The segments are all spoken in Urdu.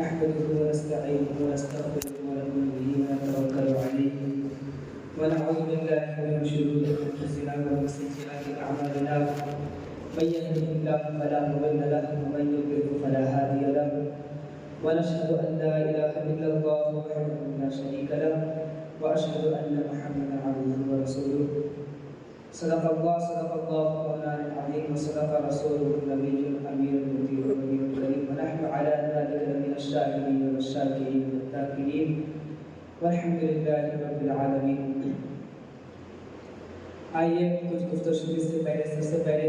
نحمده ونستعينه ونستغفره ونؤمن به ونتوكل عليه ونعوذ بالله من شرور انفسنا ومن سيئات اعمالنا من يهده الله فلا مضل له ومن يضلل فلا هادي له ونشهد ان لا اله الا الله وحده لا شريك له واشهد ان محمدا عبده ورسوله صدق الله مولانا العظيم وصدق رسوله النبي الامين المطيع النبي الكريم ونحن على ذلك من الشاهدين والشاكرين والذاكرين والحمد لله رب العالمين. آئیے کچھ گفتگو شروع سے پہلے سب سے پہلے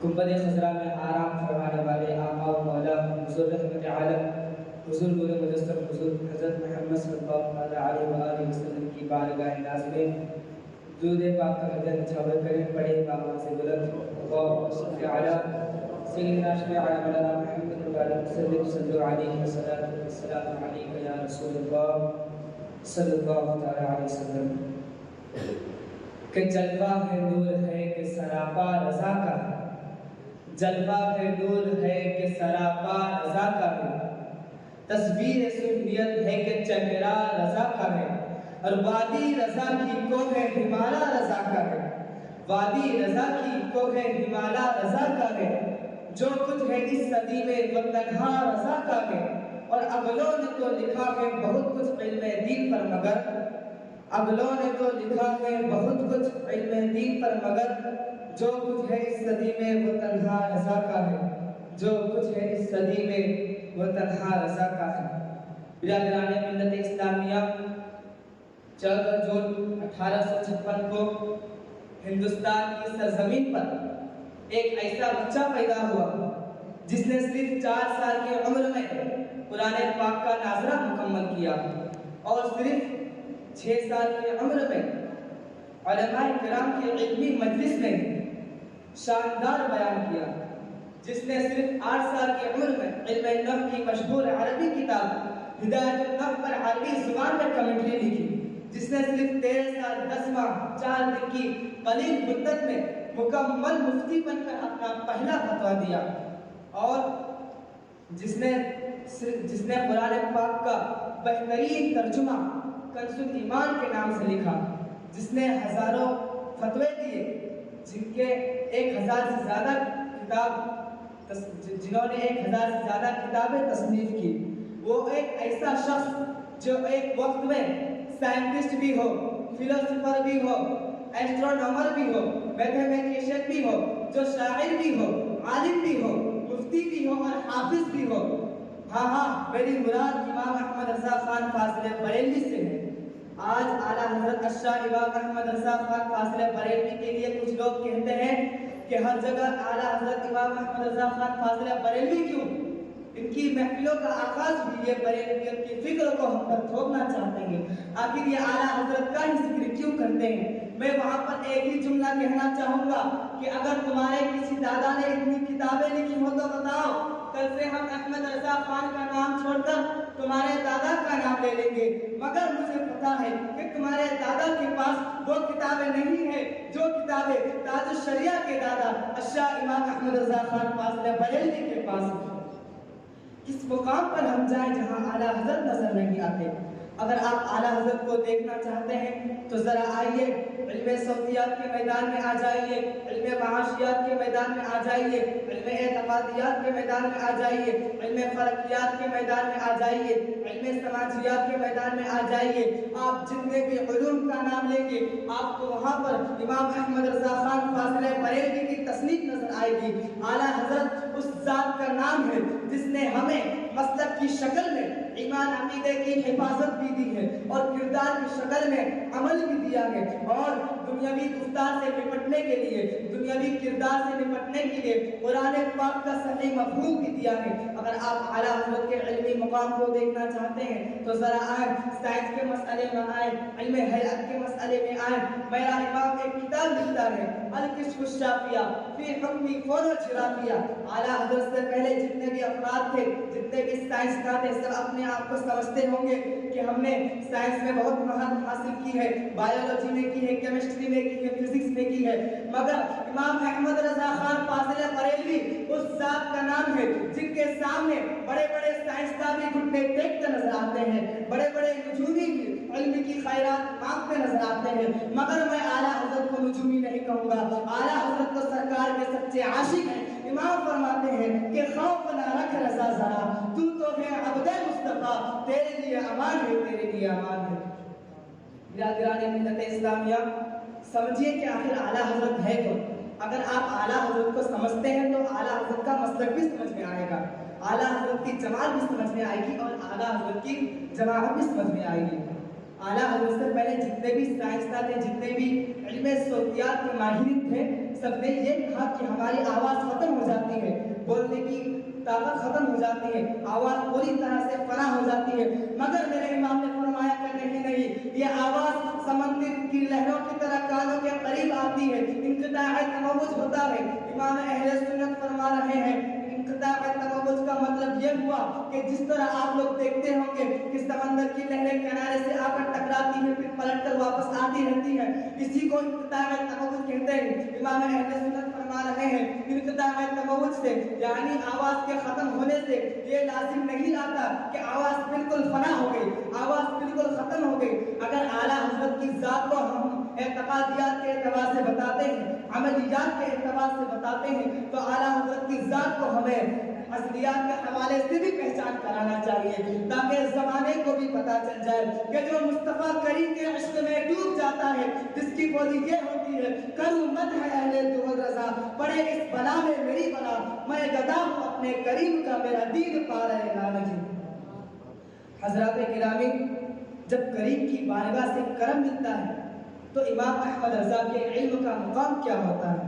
گنبد خضرا میں آرام فرمانے والے آقا و مولا حضور رحمت عالم حضور نور مجسم حضور حضرت محمد صلی اللہ علیہ وآلہ وسلم کی بارگاہ ناز میں درود پاک کا حجر چھاور کریں پڑے باقا سے بلند اللہم صلی علی سیدنا شفیعنا مولانا محمد وسلم صلی علیہ وسلم السلام علیکم یا رسول اللہ صلی اللہ علیہ وسلم. کہ جلوہ ہے نور ہے کہ سراپا رضا کا ہے، جلوہ ہے نور ہے کہ سراپا رضا کا ہے، تصویر سنیت ہے کہ چہرہ رضا کا ہے، اور وادی رضا کی کوہ ہمالا رضا کا ہے، وادی رضا کی کوہ ہمالا رضا کا ہے، جو کچھ ہے اس صدی میں وہ تنہا رضا کا ہے. اور اگلوں نے تو لکھا ہے بہت کچھ علم دین پر مگر، اگلوں نے تو لکھا ہے بہت کچھ علم دین پر مگر، جو کچھ ہے اس صدی میں وہ تنہا رضا کا ہے، جو کچھ ہے اس صدی میں وہ تنہا رضا کا ہے. برادران ملت اسلامیہ، 14 جون 1856 کو ہندوستان کی سرزمین پر ایک ایسا بچہ پیدا ہوا جس نے صرف 4 سال کی عمر میں قرآن پاک کا ناظرہ مکمل کیا، اور صرف 6 سال کی عمر میں علماء کرام کی علمی مجلس میں شاندار بیان کیا، جس نے صرف 8 سال کی عمر میں علم نحو کی مشہور عربی کتاب ہدایت النحو پر عربی زبان میں کمنٹری لکھی، جس نے صرف 13 سال 10 ماہ 4 دن کی قلیل مدت میں مکمل مفتی بن کر اپنا پہلا فتویٰ دیا، اور جس نے قرآن پاک کا بہترین ترجمہ کنز الایمان کے نام سے لکھا، جس نے ہزاروں فتوے دیے، جن کے 1000 سے زیادہ کتاب جنہوں نے 1000 سے زیادہ کتابیں تصنیف کی. وہ ایک ایسا شخص جو ایک وقت میں سائنٹسٹ بھی ہو، فلسفر بھی ہو، ایسٹرونومر بھی ہو، میتھمیٹیشین بھی ہو، جو شاعر بھی ہو، عالم بھی ہو، مفتی بھی ہو اور حافظ بھی ہو. ہاں میری مراد امام احمد رضا خان فاضل بریلوی سے ہے. آج اعلیٰ حضرت الشاہ امام احمد رضا خان فاضل بریلوی کے لیے کچھ لوگ کہتے ہیں کہ ہر جگہ اعلیٰ حضرت امام احمد رضا خان فاضل بریلوی کیوں؟ ان کی محفلوں کا آغاز بھی یہ بریلویت کی فکر کو ہم پر تھوپنا چاہتے ہیں. آخر یہ اعلیٰ حضرت کا ہی ذکر کیوں کرتے ہیں؟ میں وہاں پر ایک ہی جملہ کہنا چاہوں گا کہ اگر تمہارے کسی دادا نے اتنی کتابیں لکھی ہو تو بتاؤ، کل سے ہم احمد رضا خان کا نام چھوڑ کر تمہارے دادا کا نام لے لیں گے. مگر مجھے پتا ہے کہ تمہارے دادا کے پاس وہ کتابیں نہیں ہیں جو کتابیں تاج الشریعہ کے دادا الشاہ امام احمد رضا خان فاضل بریلوی کے پاس ہیں. کس مقام پر ہم جائیں جہاں اعلیٰ حضرت نظر نہیں آتے؟ اگر آپ اعلیٰ حضرت کو دیکھنا چاہتے ہیں تو ذرا آئیے علم صوتیات کے میدان میں آ جائیے، علم معاشیات کے میدان میں آ جائیے، علم اعتقادیات کے میدان میں آ جائیے، علم فلکیات کے میدان میں آ جائیے، علم سماجیات کے میدان میں آ جائیے. آپ جتنے بھی علوم کا نام لیں گے آپ کو وہاں پر امام احمد رضا خان فاضل بریلوی کی تصنیف نظر آئے گی. اعلیٰ حضرت اس ذات کا نام ہے جس نے ہمیں مسلک کی شکل میں ایمان عقیدے کی حفاظت بھی دی ہے، اور کردار کی شکل میں عمل بھی دیا ہے، اور دنیاوی گفتار سے نپٹنے کے لیے، دنیاوی کردار سے نپٹنے کے لیے قرآن پاک کا صحیح مفہوم بھی دیا ہے. اگر آپ اعلیٰ حضرت کے علمی مقام کو دیکھنا چاہتے ہیں تو ذرا آئیں، سائنس کے مسئلے میں آئیں، علم حیات کے مسئلے میں آئیں. میرا امام ایک کتاب لکھتا ہے الکشف الشافیہ فی حکم فونوجرافیہ. اعلیٰ حضرت سے پہلے جتنے بھی افراد تھے، جتنے بھی سائنسداں تھے، سب اپنے آپ کو سمجھتے ہوں گے کہ ہم نے سائنس میں بہت مہارت حاصل کی ہے، بایولوجی میں کی ہے، کیمسٹری میں کی ہے، فزکس میں کی ہے. مگر امام احمد رضا خان فاضل بریلوی اس ذات کا نام ہے جن کے سامنے بڑے بڑے سائنسداں بھی گھٹنے ٹیکتے نظر آتے ہیں، بڑے بڑے نجومی بھی علم کی خیرات مانگتے نظر آتے ہیں، مگر میں اعلیٰ حضرت کو نجومی نہیں کہوں گا، اعلیٰ حضرت تو سرکار کے سچے عاشق ہیں۔ امام فرماتے ہیں کہ خوف نہ رکھ رضا ذرا، تو ہے عبد مصطفیٰ، تیرے لیے امان ہے، تیرے لیے امان ہے۔ برادران ملت اسلامیہ، سمجھیے کہ آخر اعلیٰ حضرت ہے کون۔ اگر آپ اعلیٰ حضرت کو سمجھتے ہیں تو اعلیٰ حضرت کا مسلک بھی سمجھ میں آئے گا، اعلیٰ حضرت کی جماعت بھی سمجھ میں آئے گی اور اعلیٰ حضرت کی جماعت بھی سمجھ میں آئے گی۔ اعلیٰ حضرت سے پہلے جتنے بھی سائنسداں تھے، جتنے بھی علم صوتیات کے ماہرین تھے، سب نے یہ کہا کہ ہماری آواز ختم ہو جاتی ہے، بولنے کی طاقت ختم ہو جاتی ہے، آواز پوری طرح سے فنا ہو جاتی ہے، مگر میرے امام نے فرمایا کہ نہیں، یہ آواز سمندر کی لہروں کی طرح کانوں کے قریب آتی ہے، انقطاع تموج ہوتا ہے۔ امام اہل سنت فرما رہے ہیں انقطاع تموج کا مطلب یہ ہوا کہ جس طرح آپ لوگ دیکھتے ہوں گے کہ سمندر کی لہریں کنارے سے آ کر ٹکراتی ہیں، پھر پلٹ کر واپس آتی رہتی ہیں، اسی کو انقطاع تموج کہتے ہیں۔ امام اہل سنت فرما رہے ہیں انقطاع تموج سے یعنی آواز کے ختم ہونے سے یہ لازم نہیں آتا کہ آواز بالکل فنا ہو گئی، آواز بالکل ختم ہو گئی۔ اگر اعلیٰ حضرت کی ذات کو ہم اعتقادیات کے اعتبار سے بتاتے ہیں، عملیات کے اعتبار سے بتاتے ہیں، تو اعلیٰ حضرت کی ذات کو ہمیں اصلیات کے حوالے سے بھی پہچان کرانا چاہیے، تاکہ زمانے کو بھی پتا چل جائے کہ جو مصطفیٰ کریم کے عشق میں ڈوب جاتا ہے، جس کی بولی یہ ہوتی ہے کروں مدح اہل دور رضا، پڑے اس بلا میں میری بلا، میں گدا ہوں اپنے کریم کا، میرا دین پا رہے نانجی۔ حضرات گرامی، جب کریم کی بارگاہ سے کرم ملتا ہے تو امام احمد رضا کے علم کا مقام کیا ہوتا ہے۔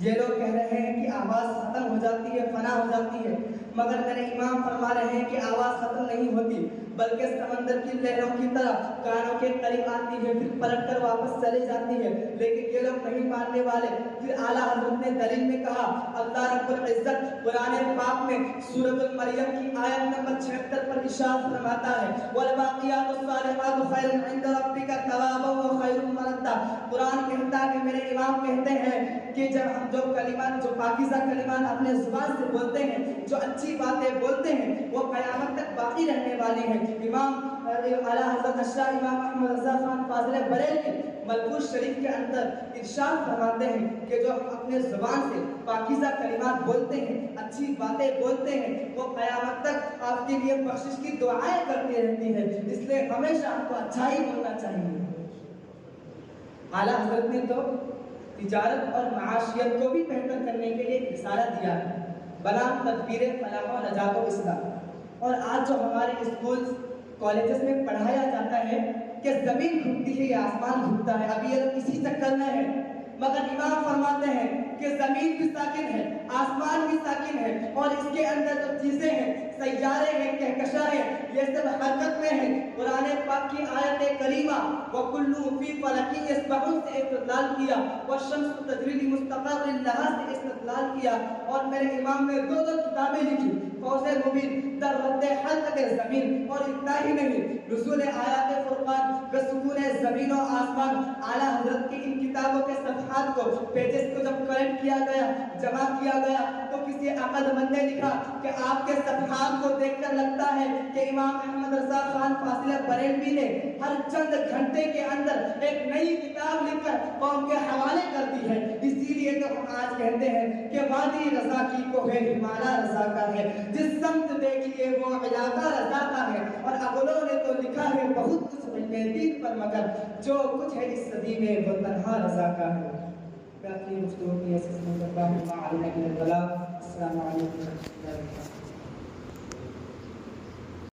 یہ لوگ کہہ رہے ہیں کہ آواز ختم ہو جاتی ہے، فنا ہو جاتی ہے، مگر میرے امام فرما رہے ہیں کہ آواز ختم نہیں ہوتی، بلکہ سمندر کی لہروں کی طرح کانوں کے قریب آتی ہے، پھر پلٹ کر واپس چلی جاتی ہے۔ لیکن یہ لوگ نہیں ماننے والے۔ پھر اعلیٰ حضرت نے دلیل میں کہا، اللہ رب العزت قرآن پاک میں سورۃ المریم کی آیت نمبر 76 پر ارشاد فرماتا ہے والباقیات الصالحات خیر عند ربک ثوابا وخیر مردا۔ قرآن کہتا ہے کہ میرے امام کہتے ہیں کہ جب ہم جو کلمات، جو پاکیزہ کلمات اپنے زبان سے بولتے ہیں، جو اچھی باتیں بولتے ہیں، وہ قیامت تک باقی رہنے والی ہیں۔ امام اعلیٰ حضرت اشرف امام احمد رضا خان فاضل بریلوی ملبوس شریف کے اندر ارشاد فرماتے ہیں کہ جو ہم اپنے زبان سے پاکیزہ کلمات بولتے ہیں، اچھی باتیں بولتے ہیں، وہ قیامت تک آپ کے لیے بخشش کی دعائیں کرتی رہتی ہیں، اس لیے ہمیشہ ہم کو اچھا ہی بولنا چاہیے۔ اعلیٰ حضرت نے تو تجارت اور معاشیت کو بھی بہتر کرنے کے لیے ایک رسالہ دیا ہے، بنام تدبیر فلاح و نجات و اصلاح۔ اور آج جو ہمارے اسکولز کالجز میں پڑھایا جاتا ہے کہ زمین گھومتی ہے یا آسمان گھومتا ہے، ابھی یہ لوگ اسی چکر میں ہے، مگر امام فرماتے ہیں کہ زمین بھی ساکن ہے، آسمان بھی ساکن ہے، اور اس کے اندر جو چیزیں ہیں، سیارے ہیں، کہکشاں ہیں، یہ سب حرکت میں ہیں۔ قرآن پاک کی آیت کریمہ وَكُلُّ فِي فَلَكٍ يَسْبَحُونَ سے استدلال کیا، وَالشَّمْسُ تَجْرِي لِمُسْتَقَرٍّ لَهَا سے استدلال کیا، اور میرے امام نے دو کتابیں لکھی، فوز مبین در رد حلق زمین، اور اتنا ہی نہیں، نزول آیات فرقان بسکون زمین و آسمان۔ اعلیٰ حضرت کی ان کتابوں کے صفحات کو، پیجز کو جب کلیکٹ کیا گیا، جمع کیا گیا، تو کسی عقل مند نے لکھا کہ آپ کے صفحات کو دیکھ کر لگتا ہے کہ امام احمد رضا خان فاضل بریلوی نے ہر چند گھنٹے کے اندر ایک نئی کتاب لکھ کر قوم کے حوالے کر دی ہے۔ اسی لیے تو ہم آج کہتے ہیں کہ وادی رضا کی کوہ ہمالا رضا کا ہے، جس سمت دیکھیے وہ علاقہ رضا کا ہے، اور اغلوں نے تو لکھا ہے بہت کچھ علم دین پر، مگر جو کچھ ہے اس صدی میں وہ تنہا رضا کا ہے۔ میں اپنی گفتگو کی ایسے سمجھ کرتا ہوں۔ السلام علیکم ورحمۃ اللہ وبرکاتہ۔